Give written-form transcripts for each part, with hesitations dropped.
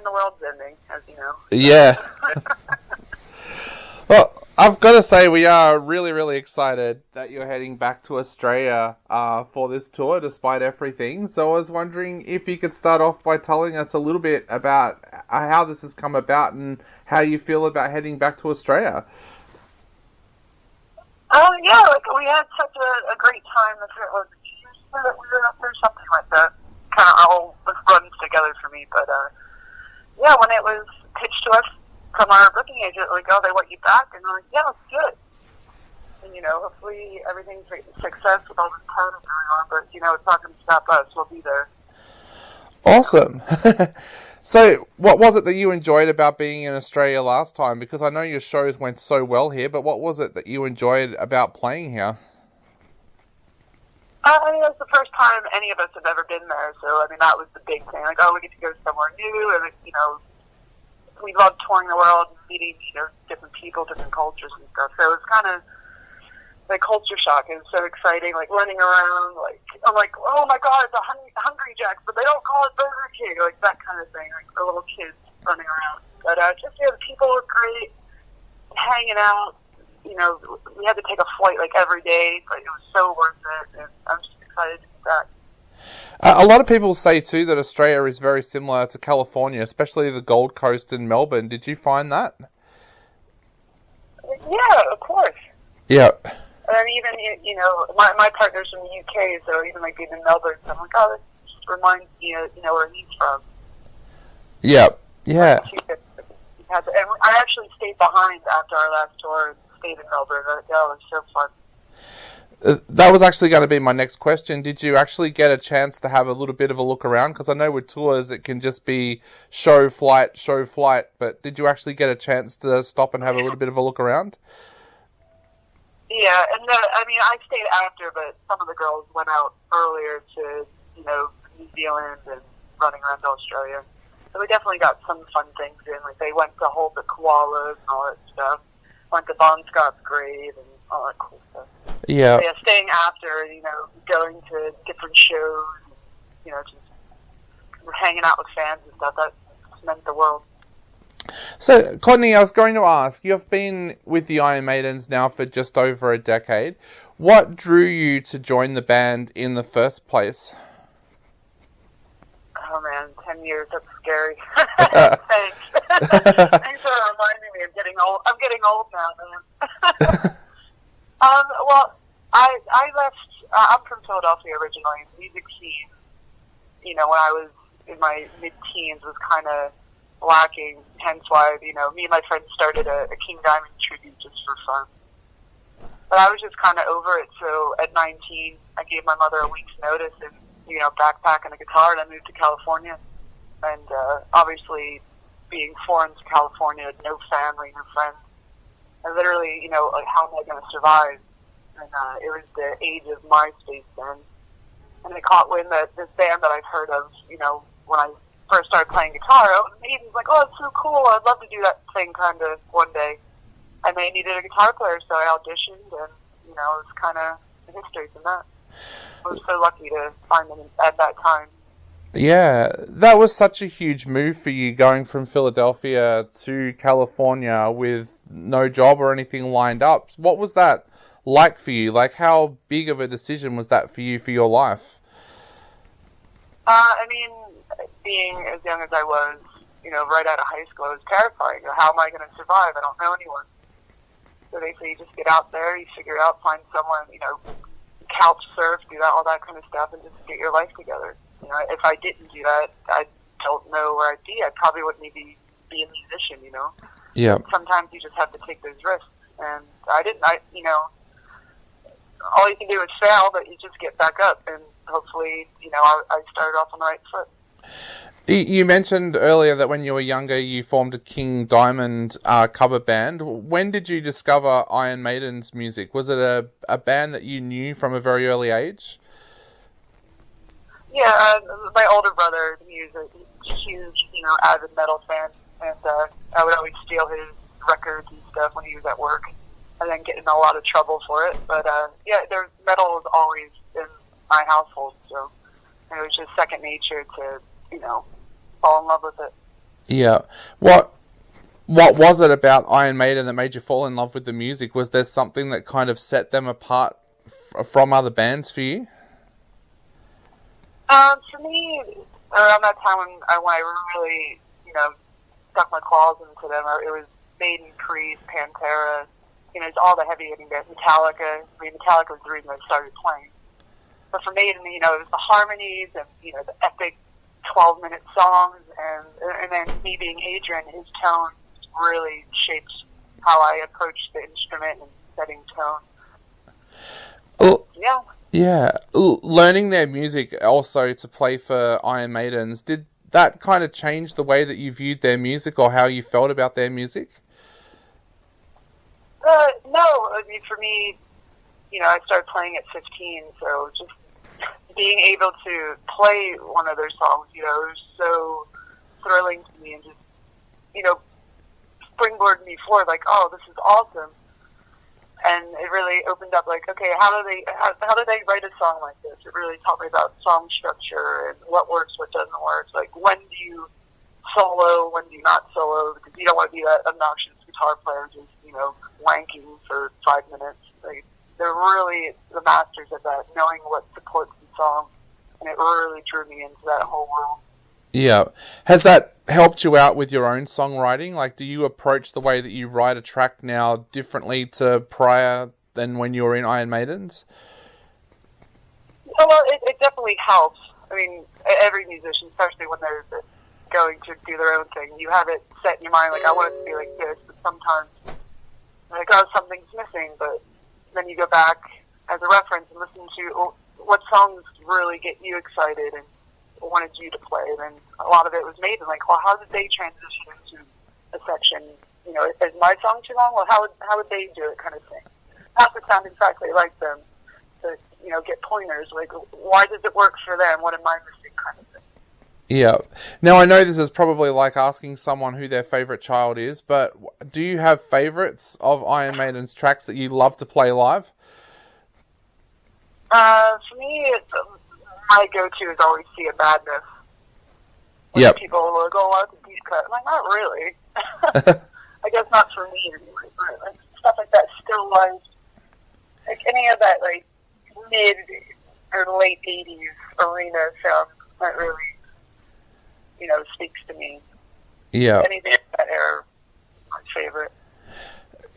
when the world's ending, as you know. Yeah. Well, I've got to say we are really, really excited that you're heading back to Australia for this tour, despite everything. So I was wondering if you could start off by telling us a little bit about how this has come about and how you feel about heading back to Australia. Yeah, like we had such a great time. It was there's something like that. Kind of all runs together for me. But yeah, when it was pitched to us from our booking agent, like, oh, they want you back, and I'm like, yeah, let's do it. And hopefully everything's a success with all this COVID going on. But it's not going to stop us. We'll be there. Awesome. So, what was it that you enjoyed about being in Australia last time? Because I know your shows went so well here, but what was it that you enjoyed about playing here? I mean, it was the first time any of us have ever been there, so, I mean, that was the big thing. Like, oh, we get to go somewhere new, and, we love touring the world and meeting, different people, different cultures and stuff. So it was kind of like culture shock. It was so exciting, like running around, like, I'm like, oh my God, it's a Hungry Jack's, but they don't call it Burger King, like that kind of thing, like the little kids running around. But just, the people were great, hanging out. We had to take a flight like every day, but it was so worth it, and I'm just excited to be back. A lot of people say too that Australia is very similar to California, especially the Gold Coast and Melbourne. Did you find that? Yeah, of course. Yeah. And even, my partner's from the UK, so even like being in Melbourne, so I'm like, oh, this just reminds me of, where he's from. Yeah, yeah. And I actually stayed behind after our last tour and stayed in Melbourne. That was so fun. That was actually going to be my next question. Did you actually get a chance to have a little bit of a look around? Because I know with tours it can just be show, flight, but did you actually get a chance to stop and have a little bit of a look around? Yeah, and I stayed after, but some of the girls went out earlier to, New Zealand and running around Australia. So we definitely got some fun things in. Like, they went to hold the koalas and all that stuff. Went to Bon Scott's grave and all that cool stuff. Yeah. So, yeah, staying after, going to different shows, just hanging out with fans and stuff, that meant the world. So, Courtney, I was going to ask, you've been with the Iron Maidens now for just over a decade. What drew you to join the band in the first place? Oh, man, 10 years, that's scary. Thanks. Thanks for reminding me. I'm getting old now, man. Well, I left, I'm from Philadelphia originally. Music scene, when I was in my mid-teens was kind of lacking, hence why, me and my friends started a King Diamond tribute just for fun. But I was just kind of over it, so at 19, I gave my mother a week's notice and, backpack and a guitar, and I moved to California. And obviously, being foreign to California, no family, no friends, I literally, like, how am I going to survive? And it was the age of MySpace then. And I caught wind that this band that I've heard of, when I first started playing guitar, Maiden's like, oh, it's so cool, I'd love to do that thing kind of one day. And they needed a guitar player, so I auditioned, and, it was kind of the history from that. I was so lucky to find them at that time. Yeah, that was such a huge move for you, going from Philadelphia to California with no job or anything lined up. What was that like for you? Like, how big of a decision was that for you for your life? I mean, being as young as I was, right out of high school, it was terrifying. How am I going to survive? I don't know anyone. So they say you just get out there, you figure it out, find someone, couch surf, do that, all that kind of stuff, and just get your life together. If I didn't do that, I don't know where I'd be. I probably wouldn't even be a musician, Yeah. Sometimes you just have to take those risks. And I didn't, all you can do is fail, but you just get back up, and hopefully, I started off on the right foot. You mentioned earlier that when you were younger, you formed a King Diamond cover band. When did you discover Iron Maiden's music? Was it a band that you knew from a very early age? Yeah, my older brother, he was a huge, avid metal fan, and I would always steal his records and stuff when he was at work, and then get in a lot of trouble for it. But yeah, metal was always in my household, so it was just second nature to, fall in love with it. Yeah. What was it about Iron Maiden that made you fall in love with the music? Was there something that kind of set them apart from other bands for you? For me, around that time when I really, stuck my claws into them, it was Maiden, Priest, Pantera, it's all the heavy hitting bands. Metallica. I mean, Metallica was the reason I started playing. But for Maiden, it was the harmonies and, the epic 12-minute songs, and then me being Adrian, his tone really shaped how I approached the instrument and setting tone. Yeah. Yeah. Learning their music also to play for Iron Maidens, did that kind of change the way that you viewed their music or how you felt about their music? No. I mean, for me, I started playing at 15, so just being able to play one of their songs, it was so thrilling to me and just, springboarded me forward, like, oh, this is awesome. And it really opened up, like, okay, how do they write a song like this? It really taught me about song structure and what works, what doesn't work. Like, when do you solo, when do you not solo? Because you don't want to be that obnoxious guitar player just, wanking for 5 minutes. Like, they're really the masters of that, knowing what supports the song. And it really drew me into that whole world. Yeah. Has that helped you out with your own songwriting? Like, do you approach the way that you write a track now differently to prior than when you were in Iron Maidens? Well, it definitely helps. I mean, every musician, especially when they're going to do their own thing, you have it set in your mind, like, I want it to be like this, but sometimes, like, oh, something's missing, but then you go back as a reference and listen to what songs really get you excited and wanted you to play. And a lot of it was Maiden, like, well, how did they transition into a section? Is my song too long? Well, how would they do it, kind of thing. Have to sound exactly like them to, get pointers, like, why does it work for them? What am I missing, kind of thing. Yeah. Now, I know this is probably like asking someone who their favourite child is, but do you have favourites of Iron Maiden's tracks that you love to play live? For me, my go-to is always See a Madness. Yep. People will go, oh, that's a deep cut. I'm like, not really. I guess not for me anyway, but like, stuff like that, Still Life, like any of that, like, mid or late 80s arena sound that really, speaks to me. Yeah. Anything in that era, my favorite.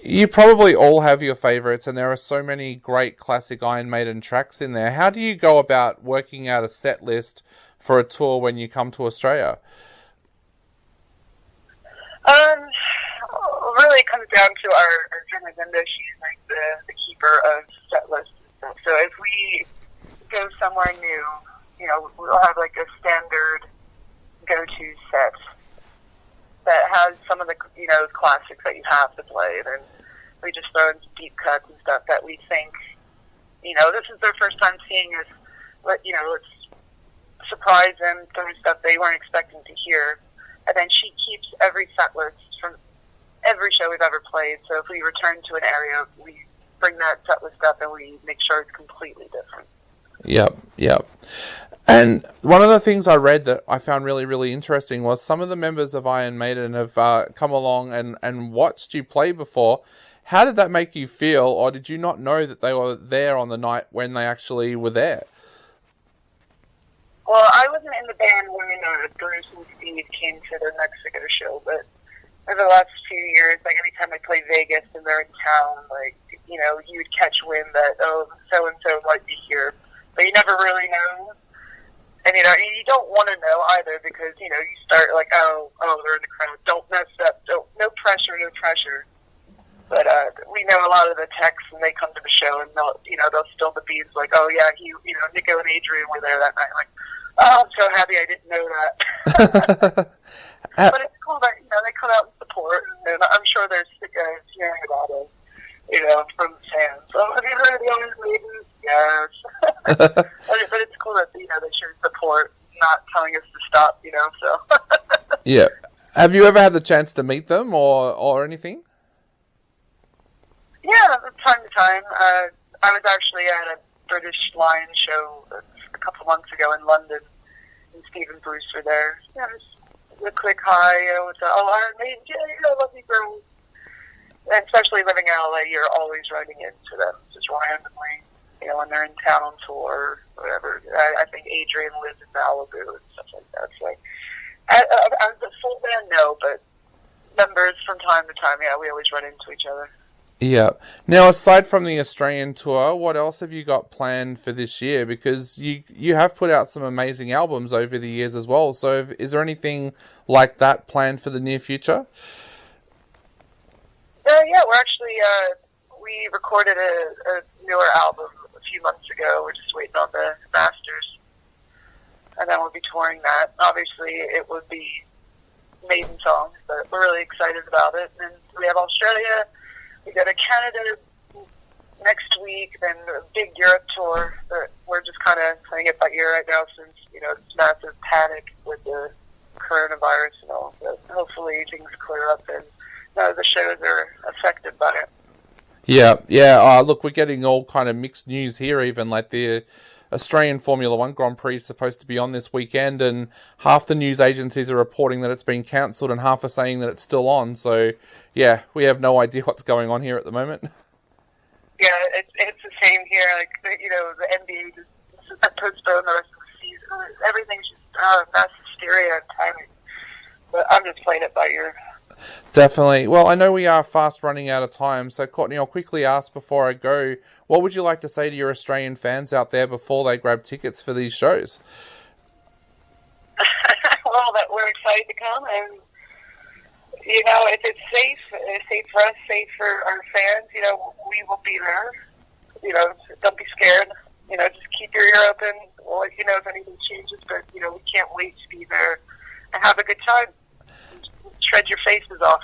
You probably all have your favourites, and there are so many great classic Iron Maiden tracks in there. How do you go about working out a set list for a tour when you come to Australia? Really it comes down to our drummer Linda. She's like the keeper of set lists and stuff. So if we go somewhere new, we'll have like a standard go-to set that has some of the, classics that you have to play. Then we just throw in some deep cuts and stuff that we think, this is their first time seeing us. Let's surprise them, throw stuff they weren't expecting to hear. And then she keeps every set list from every show we've ever played. So if we return to an area, we bring that set list up and we make sure it's completely different. Yep. And one of the things I read that I found really, really interesting was some of the members of Iron Maiden have come along and watched you play before. How did that make you feel, or did you not know that they were there on the night when they actually were there? Well, I wasn't in the band when Bruce and Steve came to their Mexico show, but over the last few years, like anytime I play Vegas and they're in town, like, you would catch wind that, oh, so-and-so might be here. But you never really know. And, you don't want to know either because, you start like, oh, they're in the crowd. Don't mess up. No pressure. But we know a lot of the techs when they come to the show and they'll spill the beans like, oh, yeah, Nico and Adrian were there that night. Like, oh, I'm so happy I didn't know that. But it's cool that, they come out and support. And I'm sure there's guys hearing about it, from the fans. So have you heard of the Iron Maidens? Yes. But it's cool that, they show support, not telling us to stop, so. Yeah. Have you ever had the chance to meet them or anything? Yeah, time to time. I was actually at a British Lion show a couple months ago in London, and Steve and Bruce were there. Yeah, it the quick hi, with the, Iron Maidens, I love you, girls. And especially living in LA, you're always running into them just randomly, when they're in town tour or whatever. I think Adrian lives in Malibu and stuff like that. So, as a full band, no, but members from time to time, we always run into each other. Yeah. Now, aside from the Australian tour, what else have you got planned for this year? Because you have put out some amazing albums over the years as well. So is there anything like that planned for the near future? We're actually, we recorded a newer album a few months ago. We're just waiting on the masters. And then we'll be touring that. Obviously, it would be Maiden songs, but we're really excited about it. And we have Australia. We go to Canada next week, then a big Europe tour. But we're just kind of playing it by ear right now since, it's massive panic with the coronavirus and all. But hopefully things clear up and none of the shows are affected by it. Yeah. Look, we're getting all kind of mixed news here, even like the Australian Formula One Grand Prix is supposed to be on this weekend, and half the news agencies are reporting that it's been cancelled and half are saying that it's still on. So, yeah, we have no idea what's going on here at the moment. Yeah, it's the same here. Like, the NBA just postponed the rest of the season. Everything's just mass hysteria and panic. But I'm just playing it by ear. Definitely. Well, I know we are fast running out of time, so Courtney, I'll quickly ask before I go, what would you like to say to your Australian fans out there before they grab tickets for these shows? Well, that we're excited to come, and if it's safe for us, safe for our fans, we will be there. Don't be scared. Just keep your ear open. We'll let you know if anything changes, but we can't wait to be there and have a good time. Shred your faces off.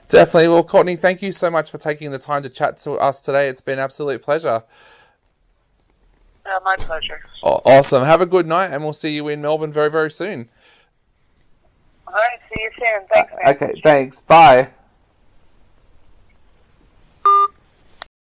Definitely. Well, Courtney, thank you so much for taking the time to chat to us today. It's been an absolute pleasure. My pleasure. Awesome. Have a good night, and we'll see you in Melbourne very, very soon. All right. See you soon. Thanks, man. Okay. Thanks. Bye.